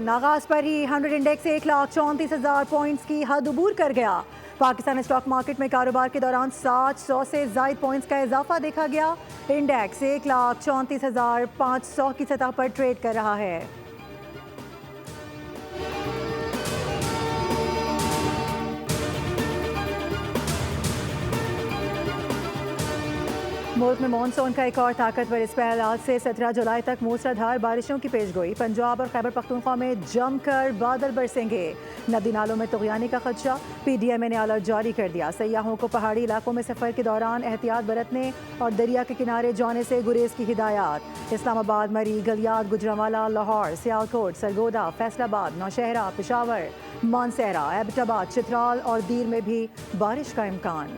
दिन आगाज पर ही 100 इंडेक्स 1,34,000 पॉइंट्स की हद अबूर कर गया। पाकिस्तान स्टॉक मार्केट में कारोबार के दौरान 700 से ज़ायद पॉइंट्स का इजाफा देखा गया। इंडेक्स 1,34,500 की सतह पर ट्रेड कर रहा है। मुल्क में मानसून का एक और ताकतवर स्पेल आज से 17 जुलाई तक मूसलाधार बारिशों की पेशगोई। पंजाब और खैबर पख्तूनख्वा में जमकर बादल बरसेंगे। नदी नालों में तुगयानी का खदशा, PDMA ने अलर्ट जारी कर दिया। सयाहों को पहाड़ी इलाकों में सफर के दौरान एहतियात बरतने और दरिया के किनारे जाने से गुरेज की हिदायत। इस्लामाबाद, मरी, गलियात, गुजरांवाला, लाहौर, सियालकोट, सरगोदा, फैसलाबाद, नौशहरा, पेशावर, मानसहरा, एबटाबाद, चित्राल और दीर में भी बारिश का इम्कान।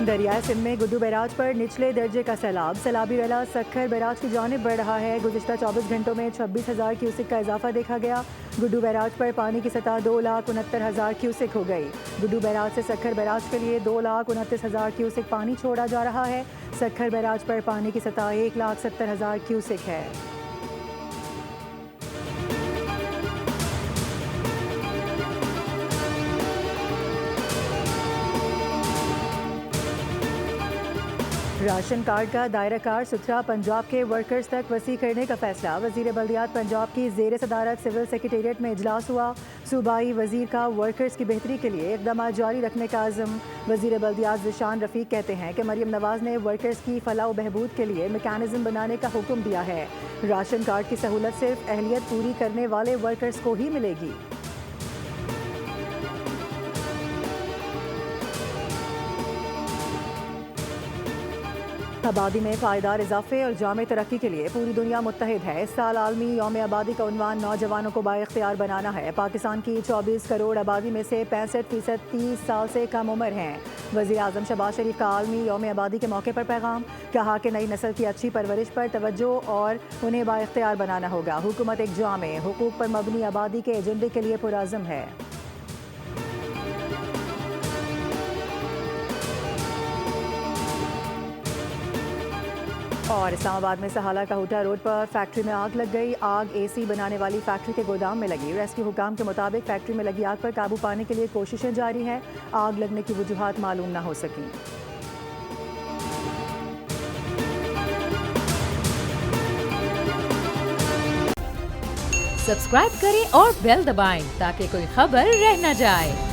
दरियाए सिंध में गुड्डू बैराज पर निचले दर्जे का सैलाब। सैलाबी रला सक्खर बैराज की जानिब बढ़ रहा है। गुज़िश्ता 24 घंटों में 26,000 क्यूसिक का इजाफा देखा गया। गुड्डू बैराज पर पानी की सतह 2,69,000 क्यूसिक हो गई। गुड्डू बैराज से सक्खर बैराज के लिए 2,29,000 क्यूसिक पानी छोड़ा जा रहा है। सक्खर बैराज पर पानी की सतह 1,70,000 क्यूसिक है। राशन कार्ड का दायरा कार सुथरा पंजाब के वर्कर्स तक वसी करने का फैसला। वजीर बल्दियात पंजाब की ज़ेर सदारत सिविल सेक्रेटेरिएट में इजलास हुआ। सूबाई वजीर का वर्कर्स की बेहतरी के लिए इक़दाम जारी रखने का आज़म। वजीर बल्दियात ज़िशान रफ़ीक कहते हैं कि मरियम नवाज़ ने वर्कर्स की फलाह बहबूद के लिए मेकानिज़म बनाने का हुक्म दिया है। राशन कार्ड की सहूलत सिर्फ अहलियत पूरी करने वाले वर्कर्स को ही मिलेगी। आबादी में पायदार इजाफे और जामे तरक्की के लिए पूरी दुनिया मुत्तहिद है। इस साल आलमी यौम आबादी का उन्वान नौजवानों को बाइख्तियार बनाना है। पाकिस्तान की 24 करोड़ आबादी में से 65% 30 साल से कम उम्र हैं। वज़ीर आज़म शहबाज शरीफ का आलमी यौम आबादी के मौके पर पैगाम, कहा कि नई नस्ल की अच्छी परवरिश पर तवज्जो और उन्हें बाइख्तियार बनाना होगा। हुकूमत एक जामे हुकूक पर मबनी आबादी के एजेंडे के लिए पुरअज़्म है। और इस्लामाबाद में सहाला काहूटा रोड पर फैक्ट्री में आग लग गई। आग AC बनाने वाली फैक्ट्री के गोदाम में लगी। रेस्क्यू हुकाम के मुताबिक फैक्ट्री में लगी आग पर काबू पाने के लिए कोशिशें जारी हैं। आग लगने की वजूहात मालूम न हो सकी। सब्सक्राइब करें और बेल दबाएं ताकि कोई खबर रह न जाए।